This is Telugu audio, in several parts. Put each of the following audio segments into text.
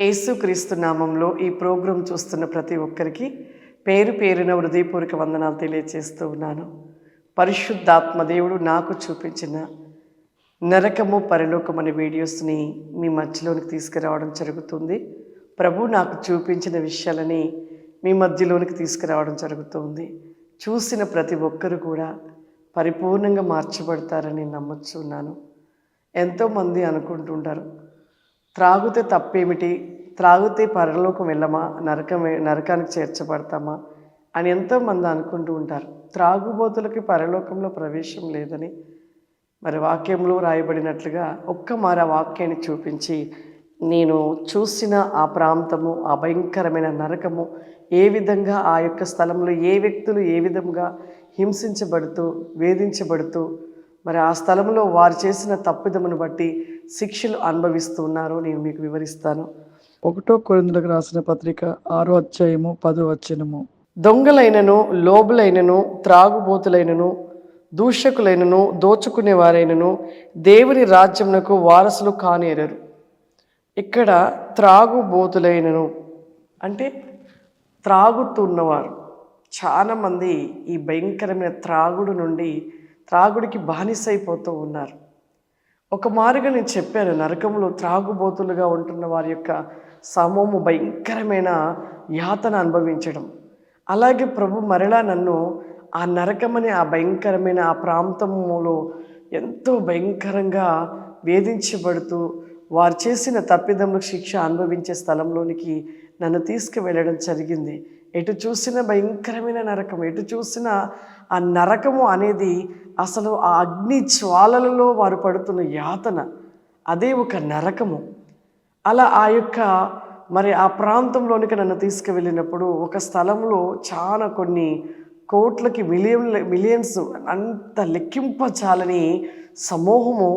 యేసుక్రీస్తు నామంలో ఈ ప్రోగ్రాం చూస్తున్న ప్రతి ఒక్కరికి పేరు పేరున హృదయపూర్వక వందనాలు తెలియజేస్తూ ఉన్నాను. పరిశుద్ధాత్మ దేవుడు నాకు చూపించిన నరకము పరలోకం అనే వీడియోస్ని మీ మధ్యలోనికి తీసుకురావడం జరుగుతుంది. ప్రభు నాకు చూపించిన విషయాలని మీ మధ్యలోనికి తీసుకురావడం జరుగుతుంది. చూసిన ప్రతి ఒక్కరు కూడా పరిపూర్ణంగా మార్చబడతారని నమ్మొచ్చున్నాను. ఎంతోమంది అనుకుంటుంటారు, త్రాగితే తప్పేమిటి, త్రాగితే పరలోకం వెళ్ళమా, నరకానికి చేర్చబడతామా అని ఎంతోమంది అనుకుంటూ ఉంటారు. త్రాగుబోతులకి పరలోకంలో ప్రవేశం లేదని మరి వాక్యంలో రాయబడినట్లుగా ఒక్కమారి ఆ వాక్యాన్ని చూపించి నేను చూసిన ఆ ప్రాంతము, ఆ భయంకరమైన నరకము ఏ విధంగా ఆ యొక్క స్థలంలో ఏ వ్యక్తులు ఏ విధంగా హింసించబడుతూ వేధించబడుతూ మరి ఆ స్థలంలో వారు చేసిన తప్పిదమును బట్టి శిక్షలు అనుభవిస్తున్నారో నేను మీకు వివరిస్తాను. 1 కొరింథీయులకు రాసిన పత్రిక 6వ అధ్యాయము 10వ వచనము. దొంగలైనను, లోబులైనను, త్రాగుబోతులైనను, దూషకులైనను, దోచుకునేవారైనను దేవుని రాజ్యమునకు వారసులు కానేరరు. ఇక్కడ త్రాగుబోతులైనను అంటే త్రాగుతున్నవారు. చాలామంది ఈ భయంకరమైన త్రాగుడికి బానిసైపోతూ ఉన్నారు. ఒక మారుగా నేను చెప్పాను, నరకంలో త్రాగుబోతులుగా ఉంటున్న వారి యొక్క సమూహము భయంకరమైన యాతన అనుభవించడం. అలాగే ప్రభు మరలా నన్ను ఆ నరకమని ఆ భయంకరమైన ఆ ప్రాంతంలో ఎంతో భయంకరంగా వేధించబడుతూ వారు చేసిన తప్పిదములకు శిక్ష అనుభవించే స్థలంలోనికి నన్ను తీసుకువెళ్ళడం జరిగింది. ఎటు చూసిన భయంకరమైన నరకం, ఎటు చూసిన ఆ నరకము అనేది అసలు ఆ అగ్ని జ్వాలలలో వారు పడుతున్న యాతన, అదే ఒక నరకము. అలా ఆ యొక్క మరి ఆ ప్రాంతంలోనికి నన్ను తీసుకువెళ్ళినప్పుడు ఒక స్థలంలో చాలా కొన్ని కోట్లకి మిలియన్స్ అంత లెక్కింపచాలని సమూహము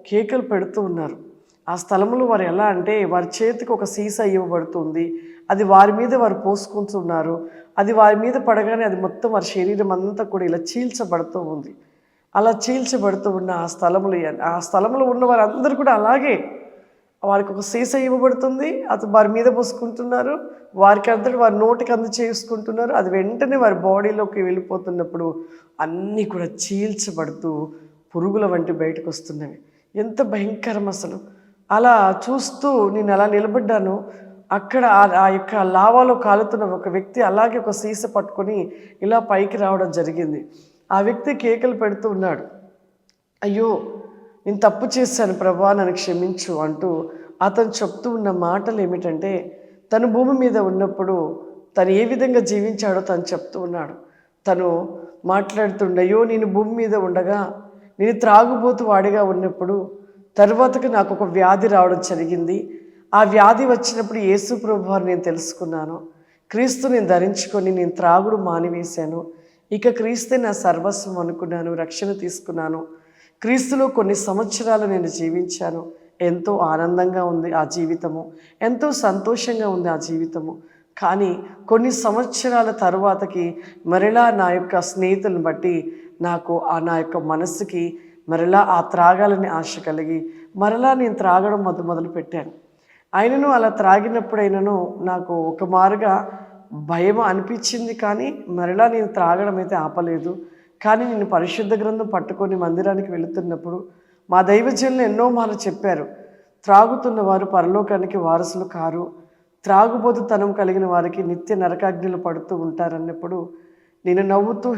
కేకలు పెడుతూ ఉన్నారు. ఆ స్థలంలో వారు ఎలా అంటే వారి చేతికి ఒక సీసా ఇవ్వబడుతుంది, అది వారి మీద వారు పోసుకుంటున్నారు. అది వారి మీద పడగానే అది మొత్తం వారి శరీరం అంతా కూడా ఇలా చీల్చబడుతూ ఉంది. అలా చీల్చబడుతూ ఉన్న ఆ స్థలంలో ఉన్న వారందరూ కూడా అలాగే వారికి ఒక సీసా ఇవ్వబడుతుంది, అది వారి మీద పోసుకుంటున్నారు, వారికి అంతటి వారి నోటికి చేసుకుంటున్నారు. అది వెంటనే వారి బాడీలోకి వెళ్ళిపోతున్నప్పుడు అన్నీ కూడా చీల్చబడుతూ పురుగుల వంటి బయటకు వస్తున్నవి. ఎంత భయంకరం అసలు. అలా చూస్తూ నేను అలా నిలబడ్డాను. అక్కడ ఆ యొక్క లావాలో కాలుతున్న ఒక వ్యక్తి అలాగే ఒక సీస పట్టుకొని ఇలా పైకి రావడం జరిగింది. ఆ వ్యక్తి కేకలు పెడుతూ ఉన్నాడు, అయ్యో నేను తప్పు చేశాను ప్రభా, నన్ను క్షమించు అంటూ అతను చెప్తూ ఉన్న మాటలు ఏమిటంటే తను భూమి మీద ఉన్నప్పుడు తను ఏ విధంగా జీవించాడో తను చెప్తూ ఉన్నాడు. తను మాట్లాడుతుండే, అయ్యో నేను భూమి మీద ఉండగా నేను త్రాగుబోతు వాడిగా ఉన్నప్పుడు తర్వాతకి నాకు ఒక వ్యాధి రావడం జరిగింది. ఆ వ్యాధి వచ్చినప్పుడు యేసు ప్రభు వారిని నేను తెలుసుకున్నాను. క్రీస్తు నేను ధరించుకొని నేను త్రాగుడు మానివేశాను. ఇక క్రీస్తే నా సర్వస్వం అనుకున్నాను, రక్షణ తీసుకున్నాను. క్రీస్తులో కొన్ని సంవత్సరాలు నేను జీవించాను. ఎంతో ఆనందంగా ఉంది ఆ జీవితము, ఎంతో సంతోషంగా ఉంది ఆ జీవితము. కానీ కొన్ని సంవత్సరాల తరువాతకి మరలా నా యొక్క స్నేహితులను బట్టి నాకు నా యొక్క మనస్సుకి మరలా ఆ త్రాగాలని ఆశ కలిగి మరలా నేను త్రాగడం మొదలు పెట్టాను. ఆయనను అలా త్రాగినప్పుడైనను నాకు ఒక మారుగా భయం అనిపించింది, కానీ మరలా నేను త్రాగడం అయితే ఆపలేదు. కానీ నేను పరిశుద్ధ గ్రంథం పట్టుకొని మందిరానికి వెళుతున్నప్పుడు మా దైవజనులు ఎన్నో మార్లు చెప్పారు, త్రాగుతున్న వారు పరలోకానికి వారసులు కారు, త్రాగుబోతుతనం కలిగిన వారికి నిత్య నరకాగ్నిలు పడుతూ ఉంటారన్నప్పుడు నేను నవ్వుతూ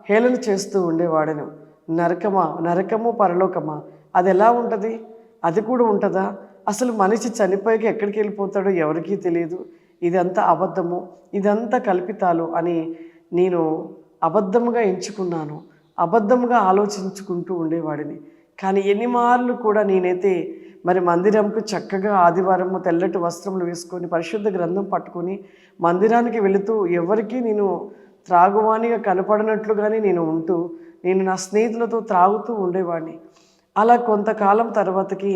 హేళన చేస్తూ ఉండేవాడను. నరకము పరలోకమా, అది ఎలా ఉంటుంది, అది కూడా ఉంటుందా, అసలు మనిషి చనిపోయాక ఎక్కడికి వెళ్ళిపోతాడో ఎవరికీ తెలియదు, ఇదంతా అబద్ధము, ఇదంతా కల్పితాలు అని నేను అబద్ధముగా ఎంచుకున్నాను, అబద్ధముగా ఆలోచించుకుంటూ ఉండేవాడిని. కానీ ఎన్ని మార్లు కూడా నేనైతే మరి మందిరంకు చక్కగా ఆదివారము తెల్లటి వస్త్రములు వేసుకొని పరిశుద్ధ గ్రంథం పట్టుకొని మందిరానికి వెళుతూ ఎవరికీ నేను త్రాగువానిగా కనపడినట్లుగానే నేను ఉంటూ నేను నా స్నేహితులతో త్రాగుతూ ఉండేవాడిని. అలా కొంతకాలం తర్వాతకి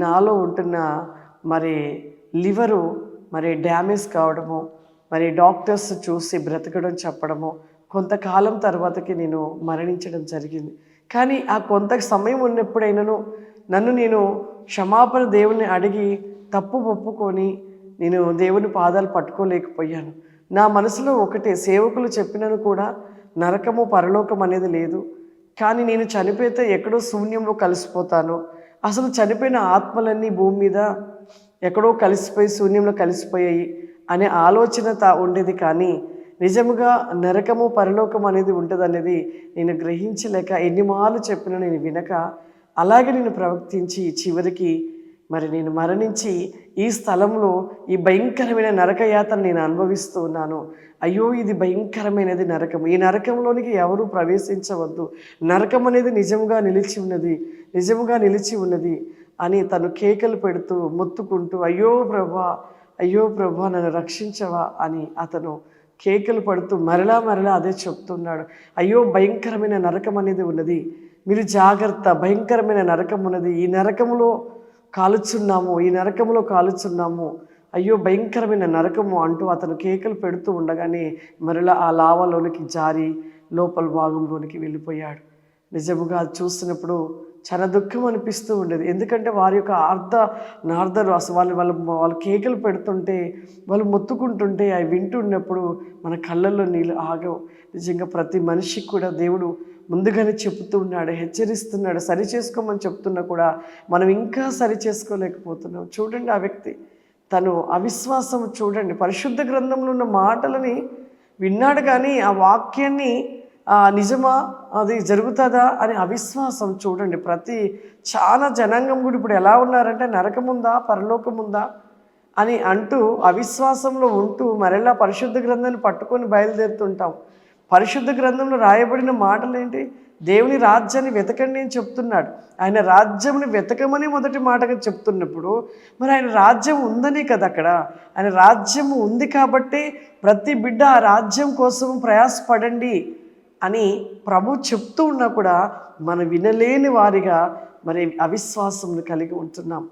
నాలో ఉంటున్న మరి లివరు మరి డ్యామేజ్ కావడము, మరి డాక్టర్స్ చూసి బ్రతకడం చెప్పడము, కొంతకాలం తర్వాతకి నేను మరణించడం జరిగింది. కానీ ఆ కొంత సమయం ఉన్నప్పుడైనాను నన్ను నేను క్షమాపణ దేవుణ్ణి అడిగి తప్పు ఒప్పుకొని నేను దేవుని పాదాలు పట్టుకోలేకపోయాను. నా మనసులో ఒకటే, సేవకులు చెప్పినను కూడా నరకము పరలోకం అనేది లేదు, కానీ నేను చనిపోతే ఎక్కడో శూన్యంలో కలిసిపోతాను, అసలు చనిపోయిన ఆత్మలన్నీ భూమి మీద ఎక్కడో కలిసిపోయి శూన్యంలో కలిసిపోయాయి అనే ఆలోచన ఉండేది. కానీ నిజముగా నరకము పరలోకం అనేది ఉంటుందనేది నేను గ్రహించలేక ఎన్ని మార్లు చెప్పినా నేను వినక అలాగే నేను ప్రవర్తించి చివరికి మరి నేను మరణించి ఈ స్థలంలో ఈ భయంకరమైన నరకయాతను నేను అనుభవిస్తూ ఉన్నాను. అయ్యో, ఇది భయంకరమైనది నరకం, ఈ నరకంలోనికి ఎవరు ప్రవేశించవద్దు, నరకం అనేది నిజంగా నిలిచి ఉన్నది అని తను కేకలు పెడుతూ మొత్తుకుంటూ అయ్యో ప్రభా నన్ను రక్షించవా అని అతను కేకలు పడుతూ మరలా అదే చెప్తున్నాడు. అయ్యో, భయంకరమైన నరకం అనేది ఉన్నది, మీరు జాగ్రత్త, భయంకరమైన నరకం ఉన్నది, ఈ నరకములో కాలుచున్నాము, అయ్యో భయంకరమైన నరకము అంటూ అతను కేకలు పెడుతూ ఉండగానే మరలా ఆ లావాలోనికి జారి లోపల భాగంలోనికి వెళ్ళిపోయాడు. నిజముగా అది చూస్తున్నప్పుడు చాలా దుఃఖం అనిపిస్తూ ఉండేది. ఎందుకంటే వారి యొక్క నార్దరు అసలు వాళ్ళు కేకలు పెడుతుంటే, వాళ్ళు మొత్తుకుంటుంటే అవి వింటున్నప్పుడు మన కళ్ళల్లో నీళ్ళు ఆగవు. నిజంగా ప్రతి మనిషికి కూడా దేవుడు ముందుగానే చెప్తూ ఉన్నాడు, హెచ్చరిస్తున్నాడు, సరి చేసుకోమని చెప్తున్నా కూడా మనం ఇంకా సరి చేసుకోలేకపోతున్నాం. చూడండి, ఆ వ్యక్తి తను అవిశ్వాసం చూడండి, పరిశుద్ధ గ్రంథంలో ఉన్న మాటలని విన్నాడు కానీ ఆ వాక్యాన్ని నిజమా, అది జరుగుతుందా అని అవిశ్వాసం చూడండి. చాలా జనాంగం కూడా ఇప్పుడు ఎలా ఉన్నారంటే నరకం ఉందా పరలోకం ఉందా అని అంటూ అవిశ్వాసంలో ఉంటూ మరలా పరిశుద్ధ గ్రంథాన్ని పట్టుకొని బయలుదేరుతుంటాం. పరిశుద్ధ గ్రంథంలో రాయబడిన మాటలు ఏంటి? దేవుని రాజ్యాన్ని వెతకండి అని చెప్తున్నాడు. ఆయన రాజ్యంని వెతకమని మొదటి మాటగా చెప్తున్నప్పుడు మరి ఆయన రాజ్యం ఉందని కదా అక్కడ. ఆయన రాజ్యం ఉంది కాబట్టి ప్రతి బిడ్డ ఆ రాజ్యం కోసం ప్రయాసపడండి అని ప్రభు చెప్తూ ఉన్నా కూడా మనం వినలేని వారిగా మరి అవిశ్వాసం కలిగి ఉంటున్నాం.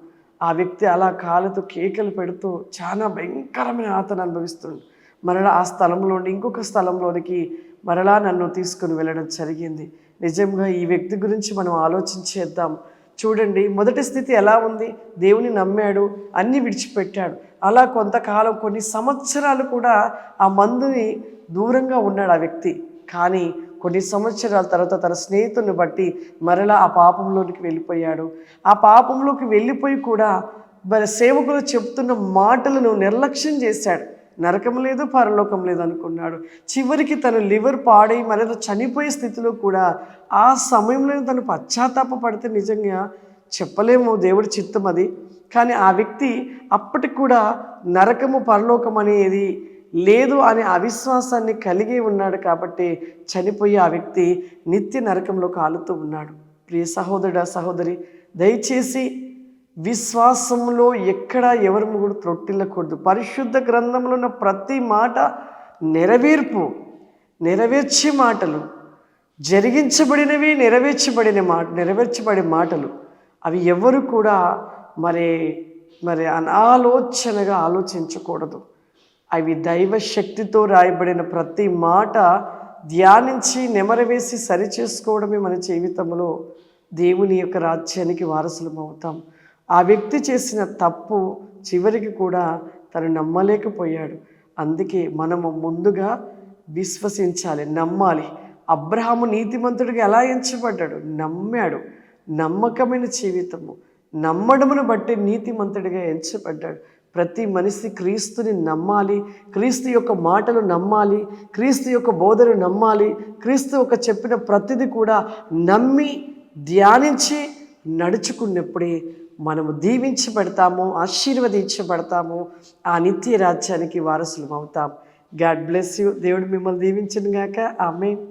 ఆ వ్యక్తి అలా కాళ్ళతో కేకలు పెడుతూ చాలా భయంకరమైన ఆతను అనుభవిస్తుంది. మరలా ఆ స్థలంలోని ఇంకొక స్థలంలోనికి మరలా నన్ను తీసుకుని వెళ్ళడం జరిగింది. నిజంగా ఈ వ్యక్తి గురించి మనం ఆలోచించేద్దాం. చూడండి, మొదటి స్థితి ఎలా ఉంది? దేవుని నమ్మాడు, అన్నీ విడిచిపెట్టాడు. అలా కొంతకాలం కొన్ని సంవత్సరాలు కూడా ఆ మందుని దూరంగా ఉన్నాడు ఆ వ్యక్తి. కానీ కొన్ని సంవత్సరాల తర్వాత తన స్నేహితుని బట్టి మరలా ఆ పాపంలోనికి వెళ్ళిపోయాడు. ఆ పాపంలోకి వెళ్ళిపోయి కూడా మరి సేవకులు చెప్తున్న మాటలను నిర్లక్ష్యం చేశాడు. నరకం లేదు పరలోకం లేదు అనుకున్నాడు. చివరికి తను లివర్ పాడై మరలా చనిపోయే స్థితిలో కూడా ఆ సమయంలో తను పశ్చాత్తాప పడితే నిజంగా చెప్పలేము, దేవుడి చిత్తం అది. కానీ ఆ వ్యక్తి అప్పటికి కూడా నరకము పరలోకం అనేది లేదు అనే అవిశ్వాసాన్ని కలిగి ఉన్నాడు. కాబట్టి చనిపోయి ఆ వ్యక్తి నిత్య నరకంలో కాలుతూ ఉన్నాడు. ప్రియ సహోదరుడా సహోదరి, దయచేసి విశ్వాసంలో ఎక్కడ ఎవరు కూడా త్రొట్టిల్లకూడదు. పరిశుద్ధ గ్రంథంలో ఉన్న ప్రతి మాట నెరవేర్చే మాటలు, జరిగించబడినవి నెరవేర్చబడే మాటలు అవి ఎవరు కూడా మరి అనాలోచనగా ఆలోచించకూడదు. అవి దైవ శక్తితో రాయబడిన ప్రతి మాట ధ్యానించి నెమరవేసి సరిచేసుకోవడమే మన జీవితంలో దేవుని యొక్క రాజ్యానికి వారసులం అవుతాం. ఆ వ్యక్తి చేసిన తప్పు చివరికి కూడా తను నమ్మలేకపోయాడు. అందుకే మనము ముందుగా విశ్వసించాలి, నమ్మాలి. అబ్రహాము నీతిమంతుడిగా ఎలా ఎంచబడ్డాడు? నమ్మాడు. నమ్మకమైన జీవితము, నమ్మడమును బట్టి నీతిమంతుడిగా ఎంచబడ్డాడు. ప్రతి మనిషి క్రీస్తుని నమ్మాలి, క్రీస్తు యొక్క మాటలు నమ్మాలి, క్రీస్తు యొక్క బోధను నమ్మాలి. క్రీస్తు యొక్క చెప్పిన ప్రతిదీ కూడా నమ్మి ధ్యానించి నడుచుకున్నప్పుడే మనము దీవించబడతాము, ఆశీర్వదించబడతాము, ఆ నిత్య రాజ్యానికి వారసులం అవుతాం. God bless you. దేవుడు మిమ్మల్ని దీవించును గాక. ఆమేన్.